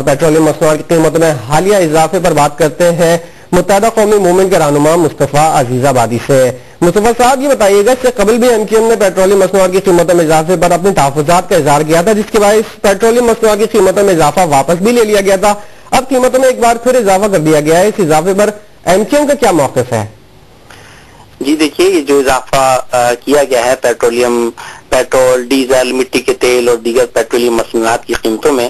اور پیٹرولیم مصنوعات کی قیمتوں میں حالیہ اضافے پر بات کرتے ہیں متحدہ قومی موومنٹ کے رہنما مصطفیٰ عزیز آبادی سے۔ مصطفیٰ صاحب، یہ بتائیے گا، اس سے قبل بھی MQM نے پیٹرولیم مصنوعات کی قیمتوں میں اضافے پر اپنے تحفظات کا اظہار کیا تھا، جس کے باعث پیٹرولیم مصنوعات کی قیمتوں میں اضافہ واپس بھی لے لیا گیا تھا۔ اب قیمتوں میں ایک بار پھر اضافہ کر دیا گیا ہے، اس اضافے پر MQM کا کیا موقف ہے؟ جی دیکھیے، یہ جو اضافہ کیا گیا ہے پیٹرول، ڈیزل، مٹی کے تیل اور دیگر پیٹرولیم مصنوعات کی قیمتوں میں،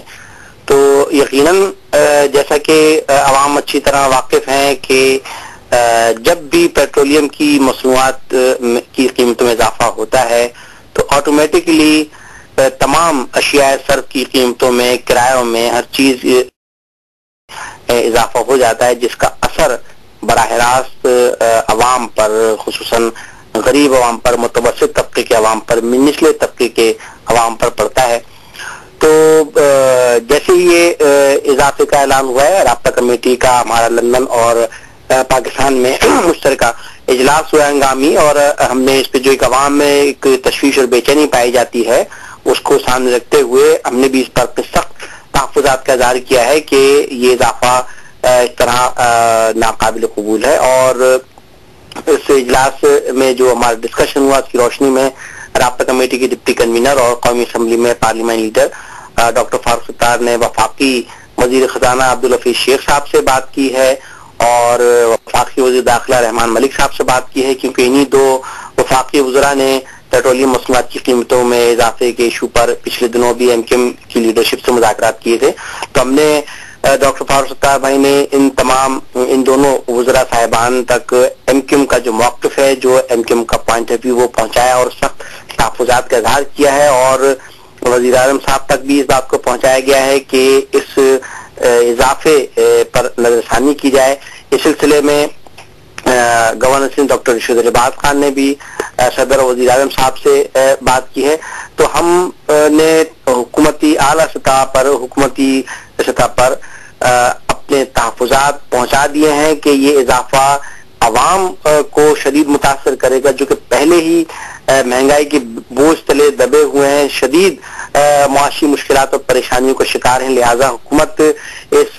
تو یقیناً جیسا کہ عوام اچھی طرح واقف ہیں کہ جب بھی پیٹرولیم کی مصنوعات کی قیمتوں میں اضافہ ہوتا ہے تو آٹومیٹکلی تمام اشیاء صرف کی قیمتوں میں، کرایوں میں، ہر چیز اضافہ ہو جاتا ہے، جس کا اثر براہ راست عوام پر، خصوصاً غریب عوام پر، متوسط طبقے کے عوام پر، نچلے طبقے کے عوام پر پڑتا ہے۔ تو جیسے ہی یہ اضافے کا اعلان ہوا ہے، رابطہ کمیٹی کا ہمارا لندن اور پاکستان میں مشترکہ اجلاس ہوا ہنگامی، اور ہم نے اس پہ جو ایک عوام میں ایک تشویش اور بے چینی پائی جاتی ہے اس کو سامنے رکھتے ہوئے ہم نے بھی اس پر سخت تحفظات کا اظہار کیا ہے کہ یہ اضافہ اس طرح ناقابل قبول ہے۔ اور اس اجلاس میں جو ہمارا ڈسکشن ہوا، اس کی روشنی میں رابطہ کمیٹی کے ڈپٹی کنوینر اور قومی اسمبلی میں parliament leader doctor Farooq Sattar نے وفاقی وزیر خزانہ عبدالحفیظ شیخ صاحب سے بات کی ہے اور وفاقی وزیر داخلہ رحمان ملک صاحب سے بات کی ہے، کیونکہ انہی دو وفاقی وزراء نے پیٹرولیم مصنوعات کی قیمتوں میں اضافے کے ایشو پر پچھلے دنوں بھی MQM کی لیڈرشپ سے مذاکرات کیے تھے۔ تو ہم نے ڈاکٹر فاروق ستار بھائی نے ان دونوں وزراء صاحبان تک MQM کا جو موقف ہے، جو MQM کا پوائنٹ آف ویو، وہ پہنچایا اور سخت تحفظات کا اظہار کیا ہے، اور وزیر اعظم صاحب تک بھی اس بات کو پہنچایا گیا ہے کہ اس اضافے پر نظر ثانی کی جائے۔ اس سلسلے میں گورنر سندھ ڈاکٹر رشید العباد خان نے بھی صدر اور وزیر اعظم صاحب سے بات کی ہے۔ تو ہم نے حکومتی اعلیٰ سطح پر اپنے تحفظات پہنچا دیے ہیں کہ یہ اضافہ عوام کو شدید متاثر کرے گا، جو کہ پہلے ہی مہنگائی کے بوجھ تلے دبے ہوئے ہیں، شدید معاشی مشکلات اور پریشانیوں کا شکار ہیں، لہٰذا حکومت اس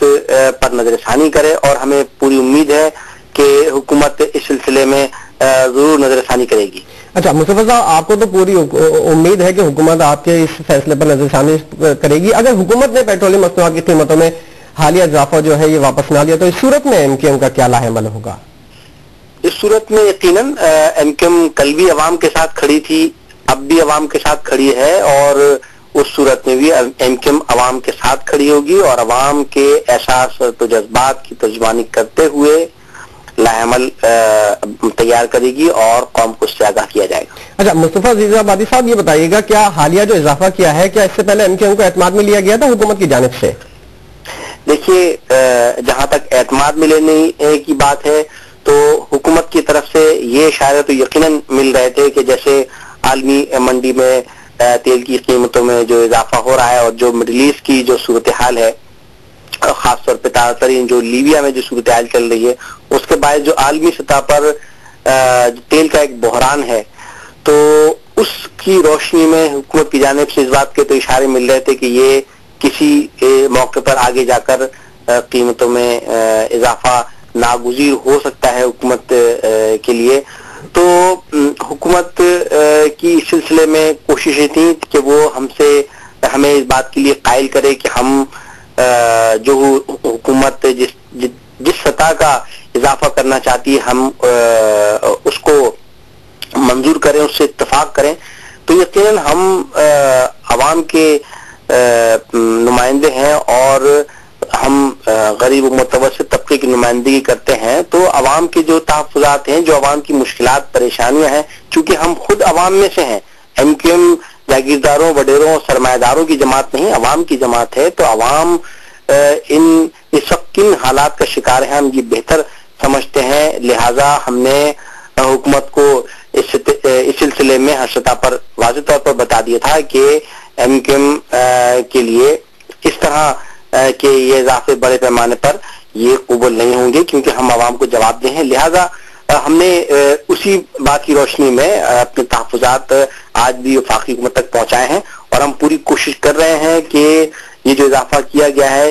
پر نظر ثانی کرے، اور ہمیں پوری امید ہے کہ حکومت اس سلسلے میں ضرور نظر ثانی کرے گی۔ اچھا مصطفیٰ صاحب، آپ کو تو پوری امید ہے کہ حکومت آپ کے اس فیصلے پر نظر ثانی کرے گی۔ اگر حکومت نے پیٹرولیم مصنوعات کی قیمتوں میں حالیہ اضافہ جو ہے یہ واپس نہ لیا تو اس صورت میں MQM کا کیا لاہ عمل ہوگا؟ اس صورت میں یقیناً MQM کل بھی عوام کے ساتھ کھڑی تھی، اب بھی عوام کے ساتھ کھڑی ہے، اور اس صورت میں بھی MQM عوام کے ساتھ کھڑی ہوگی اور عوام کے احساس و جذبات کی ترجمانی کرتے ہوئے لاہ عمل تیار کرے گی اور قوم کو اس سے آگاہ کیا جائے گا۔ اچھا مصطفیٰ عزیز آبادی صاحب، یہ بتائیے گا، کیا حالیہ جو اضافہ کیا ہے، کیا اس سے پہلے MQM کو اعتماد میں لیا گیا تھا حکومت کی جانب سے؟ دیکھیے، جہاں تک اعتماد میں لینے کی بات ہے تو حکومت کی طرف سے یہ اشارے تو یقیناً مل رہے تھے کہ جیسے عالمی منڈی میں تیل کی قیمتوں میں جو اضافہ ہو رہا ہے اور جو مڈل ایسٹ کی جو صورتحال ہے، خاص طور پہ تازہ ترین جو لیبیا میں جو صورتحال چل رہی ہے، اس کے باعث جو عالمی سطح پر تیل کا ایک بحران ہے، تو اس کی روشنی میں حکومت کی جانب سے اس بات کے تو اشارے مل رہے تھے کہ یہ کسی موقع پر آگے جا کر قیمتوں میں اضافہ ناگزیر ہو سکتا ہے حکومت کے لیے۔ تو حکومت کی اس سلسلے میں کوششیں تھیں کہ وہ ہمیں اس بات کے لیے قائل کرے کہ ہم جو حکومت جس سطح کا اضافہ کرنا چاہتی ہے ہم اس کو منظور کریں، اس سے اتفاق کریں۔ تو یقیناً ہم عوام کے نمائندے ہیں اور ہم غریب و متوسط طبقے کی نمائندگی کرتے ہیں، تو عوام کے جو تحفظات ہیں، جو عوام کی مشکلات پریشانیاں ہیں، چونکہ ہم خود عوام میں سے ہیں، MQM جاگیرداروں، وڈیروں، سرمایہ داروں کی جماعت نہیں، عوام کی جماعت ہے، تو عوام اس وقت کن حالات کا شکار ہے ہم یہ بہتر سمجھتے ہیں، لہٰذا ہم نے حکومت کو اس سلسلے میں ہر سطح پر واضح طور پر بتا دیا تھا کہ MQM کے لیے اس طرح کہ یہ اضافے بڑے پیمانے پر یہ قبول نہیں ہوں گے، کیونکہ ہم عوام کو جواب دیں ہیں، لہٰذا ہم نے اسی بات کی روشنی میں اپنے تحفظات آج بھی وفاقی حکومت تک پہنچائے ہیں، اور ہم پوری کوشش کر رہے ہیں کہ یہ جو اضافہ کیا گیا ہے